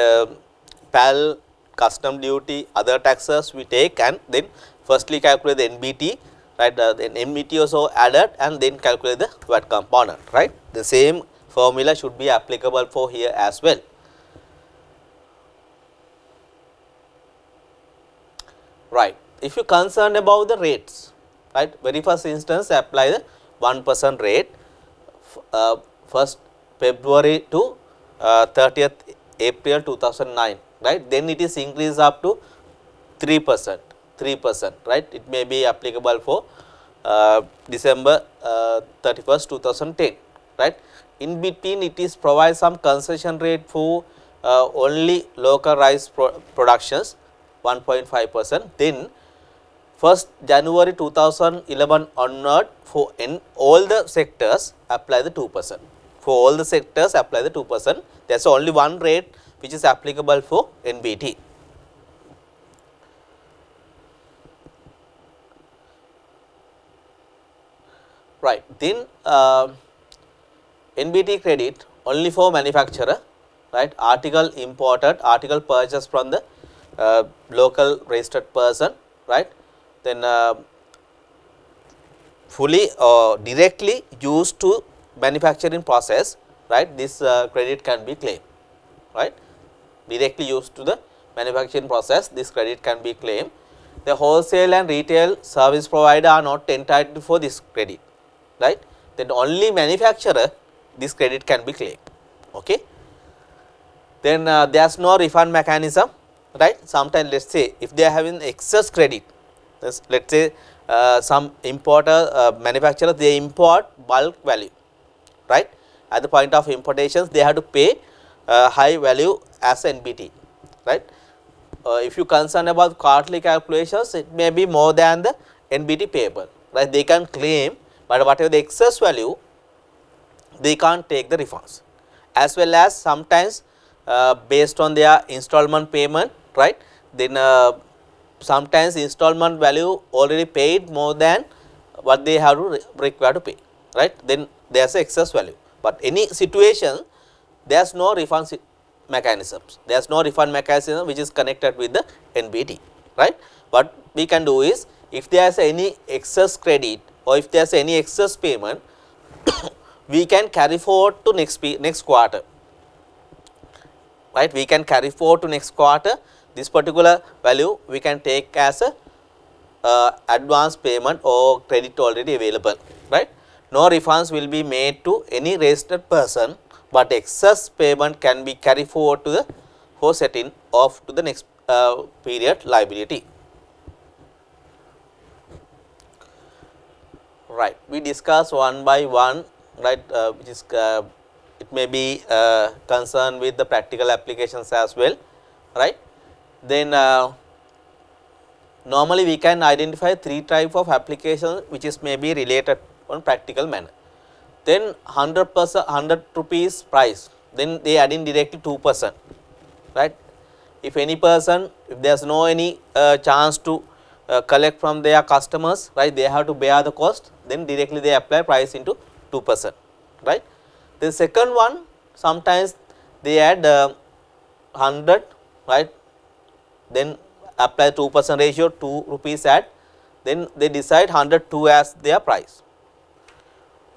PAL, custom duty, other taxes we take, and then firstly calculate the NBT, right, then NBT also added, and then calculate the VAT component, right. The same formula should be applicable for here as well. Right. If you concerned about the rates, right, very first instance apply the 1% rate, 1st February to 30th April 2009, right. Then it is increased up to 3%, right. It may be applicable for December 31st 2010, right. In between it is provide some concession rate for only local rice productions, 1.5%. Then 1st January 2011 onward, for in all the sectors apply the 2%. For all the sectors apply the 2%. There is only one rate which is applicable for NBT. Right. Then NBT credit only for manufacturer, right. Article imported, article purchased from the local registered person, right. Then fully or directly used to manufacturing process, right. This credit can be claimed, right. Directly used to the manufacturing process, this credit can be claimed. The wholesale and retail service provider are not entitled for this credit, right. Then only manufacturer this credit can be claimed. Okay. Then there is no refund mechanism, right. Sometimes let us say if they are having excess credit, let us say some importer manufacturer, they import bulk value, right. At the point of importations they have to pay high value as NBT, right. If you concern about quarterly calculations, it may be more than the NBT payable, right. They can claim, but whatever the excess value, they can't take the refunds. As well as sometimes based on their installment payment, right. Then sometimes installment value already paid more than what they have to require to pay, right. Then there is excess value, but any situation there is no refund mechanisms. There is no refund mechanism which is connected with the NBT, right. What we can do is, if there is any excess credit or if there is any excess payment, we can carry forward to next quarter, right. We can carry forward to next quarter. This particular value we can take as a advance payment or credit already available, right. No refunds will be made to any registered person, but excess payment can be carried forward to the for setting off to the next period liability. Right. We discuss one by one, right, which is it may be concerned with the practical applications as well, right. Then normally we can identify 3 types of applications which is may be related on practical manner. Then 100 rupees price, then they add in directly 2%, right. If any person, if there is no any chance to collect from their customers, right, they have to bear the cost, then directly they apply price into 2%, right. The second one, sometimes they add 100, right, then apply 2% ratio, 2 rupees add, then they decide 102 as their price.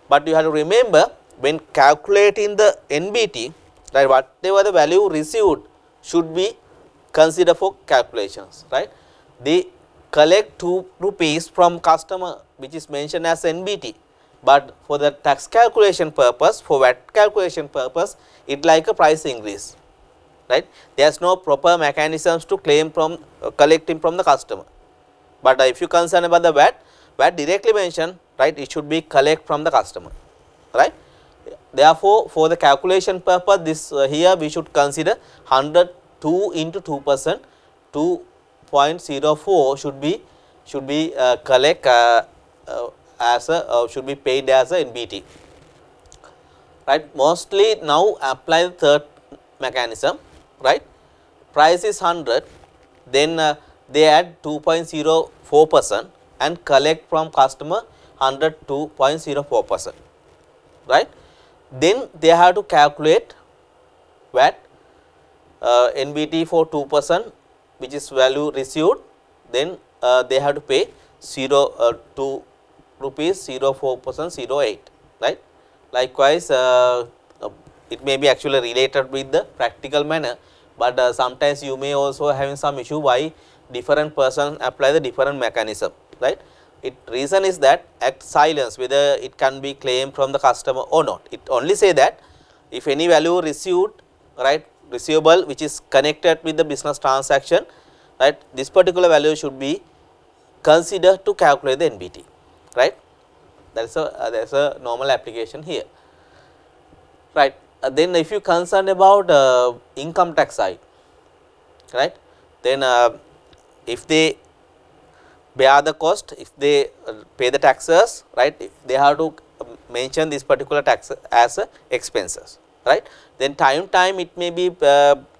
But you have to remember, when calculating the NBT, right, whatever the value received should be considered for calculations, right. They collect 2 rupees from customer which is mentioned as NBT, but for the tax calculation purpose, for VAT calculation purpose, it like a price increase, right. There is no proper mechanisms to claim from collecting from the customer. But if you concern about the VAT directly mentioned, right, it should be collect from the customer, right. Therefore, for the calculation purpose, this here we should consider 102 into 2% to 2.04 should be collect as a should be paid as a NBT. Right, mostly now apply the third mechanism, right. Price is 100, then they add 2.04% and collect from customer 102.04%, right. Then they have to calculate VAT, NBT for 2%, which is value received, then they have to pay 2 rupees 04% 08, right. Likewise, it may be actually related with the practical manner, but sometimes you may also having some issue why different person apply the different mechanism, right. Reason is that act silence whether it can be claimed from the customer or not. It only say that if any value received, right, receivable which is connected with the business transaction, right, this particular value should be considered to calculate the NBT, right. That is a normal application here, right. Then if you concerned about income tax side, right, then if they bear the cost, if they pay the taxes, right, they have to mention this particular tax as expenses, right. Then time it may be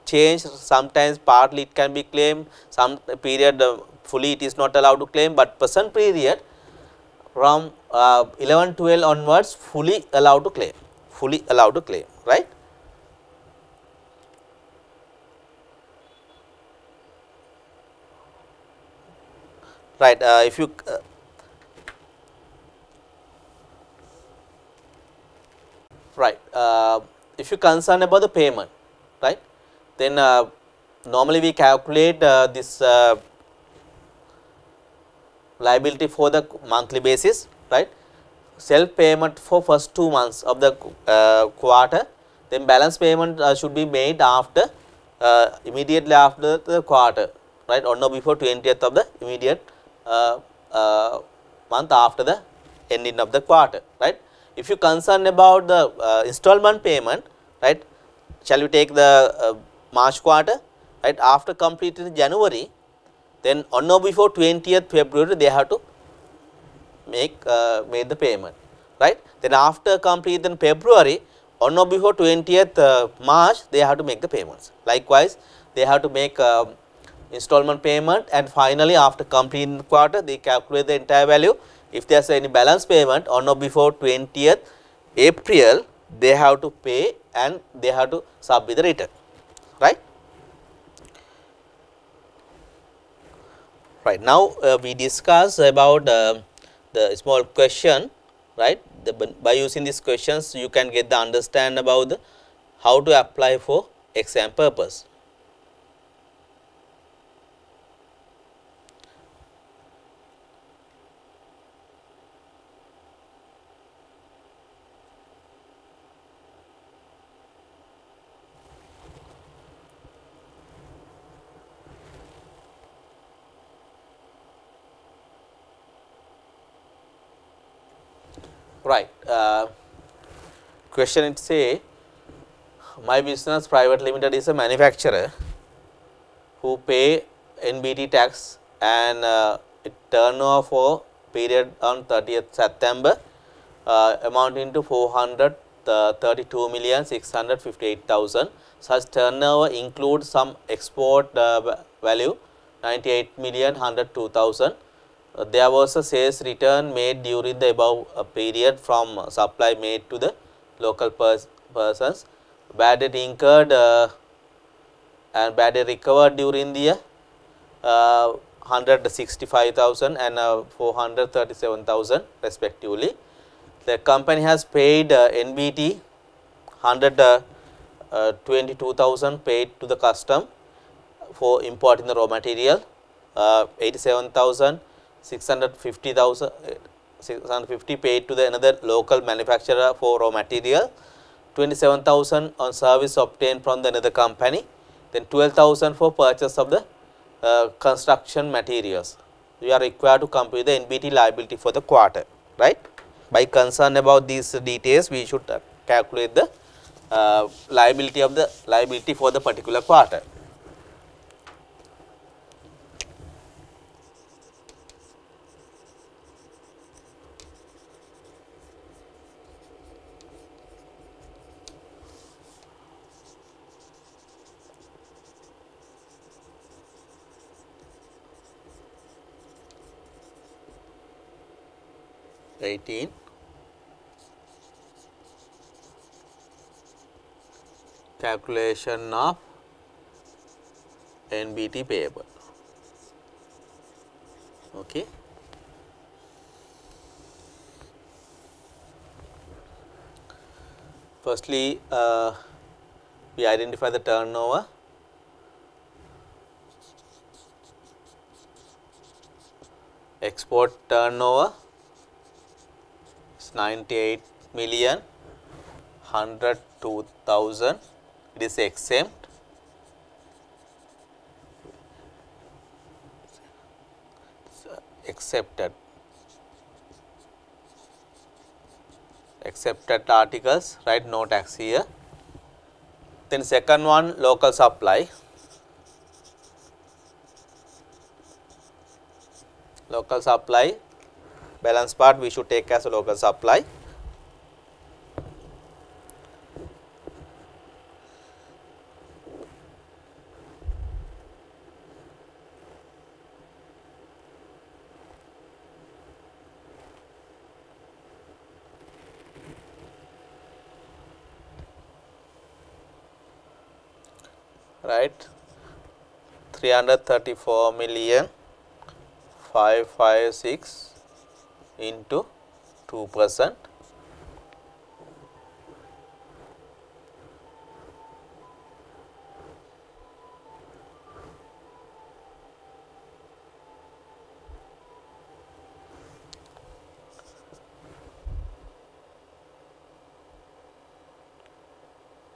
changed, sometimes partly it can be claimed, some period fully it is not allowed to claim, but present period from 11-12 onwards fully allowed to claim, right. Right, if you right, if you concern about the payment, right, then normally we calculate this liability for the monthly basis, right. Self payment for first 2 months of the quarter, then balance payment should be made after immediately after the quarter, right, or no before 20th of the immediate month after the ending of the quarter, right. If you concern about the installment payment, right, shall we take the March quarter, right, after completing January, then on or before 20th February they have to make the payment, right. Then after completing February, on or before 20th March they have to make the payments. Likewise, they have to make installment payment, and finally after completing the quarter they calculate the entire value. If there is any balance payment on or before 20th April, they have to pay and they have to submit the return, right. Right, now we discuss about the small question, right. By using these questions you can get the understand about how to apply for exam purpose. Right, question it say, my business private limited is a manufacturer who pay NBT tax and it turnover for period on 30th September amounting to 432,658,000. Such turnover includes some export value 98,102,000. There was a sales return made during the above period from supply made to the local persons. Bad debt incurred and bad debt recovered during the year 165,000 and 437,000 respectively. The company has paid NBT 122,000 paid to the custom for importing the raw material, 87,650 paid to the another local manufacturer for raw material, 27,000 on service obtained from the another company, then 12,000 for purchase of the construction materials. We are required to compute the NBT liability for the quarter, right. By concern about these details, we should calculate the liability for the particular quarter. 18. Calculation of NBT payable. Okay. Firstly, we identify the turnover. Export turnover is 98 million 102,000. It is exempt. Accepted articles, right? No tax here. Then second one, local supply. Local supply, balance part we should take as a local supply. Right, 334 million 556 into 2%.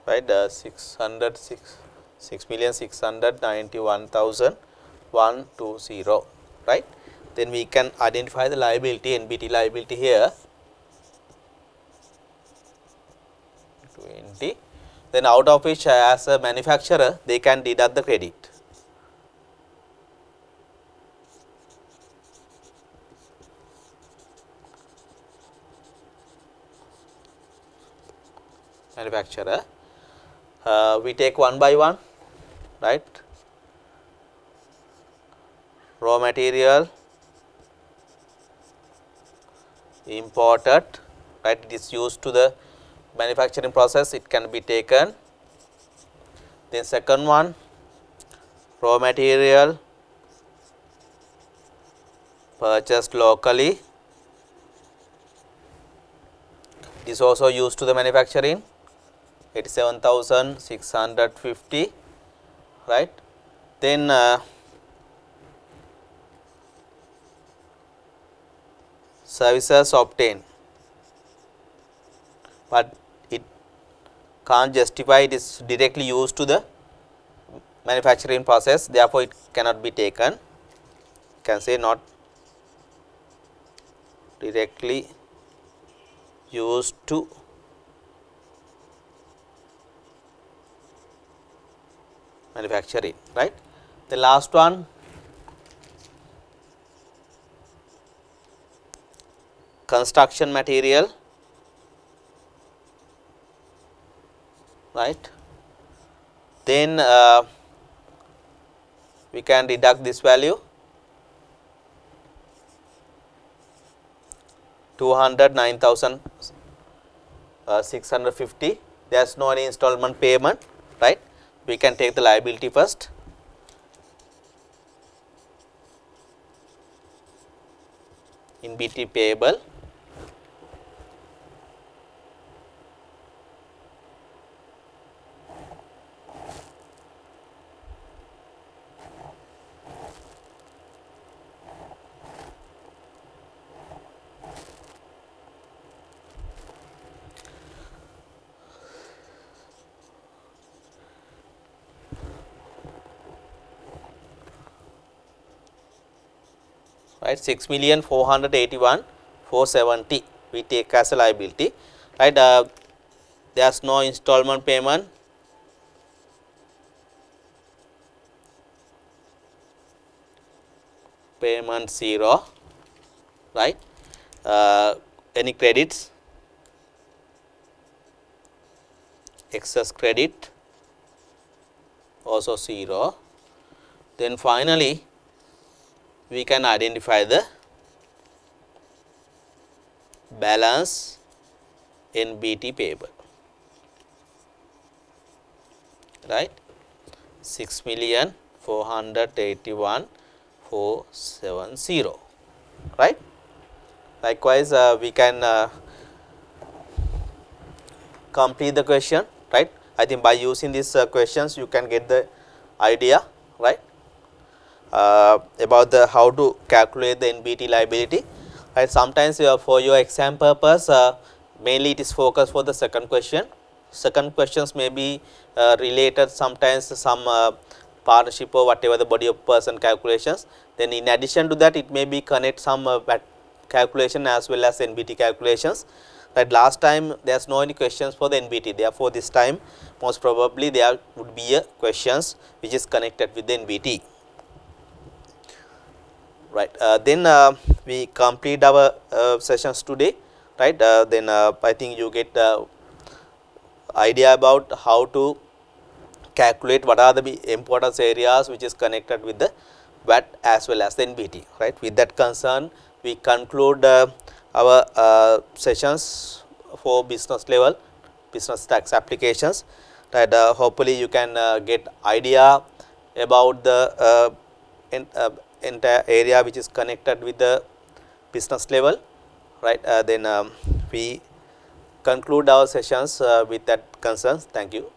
Right, 6,691,120, right. Then we can identify the liability, NBT liability here, 20. Then out of which, as a manufacturer, they can deduct the credit. Manufacturer, we take one by one, right. Raw material imported, right, it is used to the manufacturing process, it can be taken. Then second one, raw material purchased locally, it is also used to the manufacturing, 87,650, right. Then services obtained, but it can't justify, it is directly used to the manufacturing process, therefore it cannot be taken. Can say not directly used to manufacturing, right. The last one, construction material, right. Then we can deduct this value, 209,650. There is no any installment payment, right. We can take the liability first. NBT payable, right, 6,481,470 we take as a liability, right. There is no installment payment, payment 0, right. Any credits, excess credit also 0. Then finally we can identify the balance NBT payable, right, 6,481,470, right. Likewise, we can complete the question, right. I think by using these questions you can get the idea, right, about the how to calculate the NBT liability, right. Sometimes for your exam purpose, mainly it is focused for the second question. Second questions may be related sometimes some partnership or whatever the body of person calculations. Then in addition to that, it may be connect some calculation as well as NBT calculations. Right, last time there is no any questions for the NBT, therefore this time most probably there would be a questions which is connected with the NBT. Right, then we complete our sessions today, right. Then I think you get idea about how to calculate what are the importance areas which is connected with the VAT as well as the NBT, right. With that concern, we conclude our sessions for business level business tax applications, right. Hopefully you can get idea about the entire area which is connected with the business level, right. Then we conclude our sessions with that concerns. Thank you.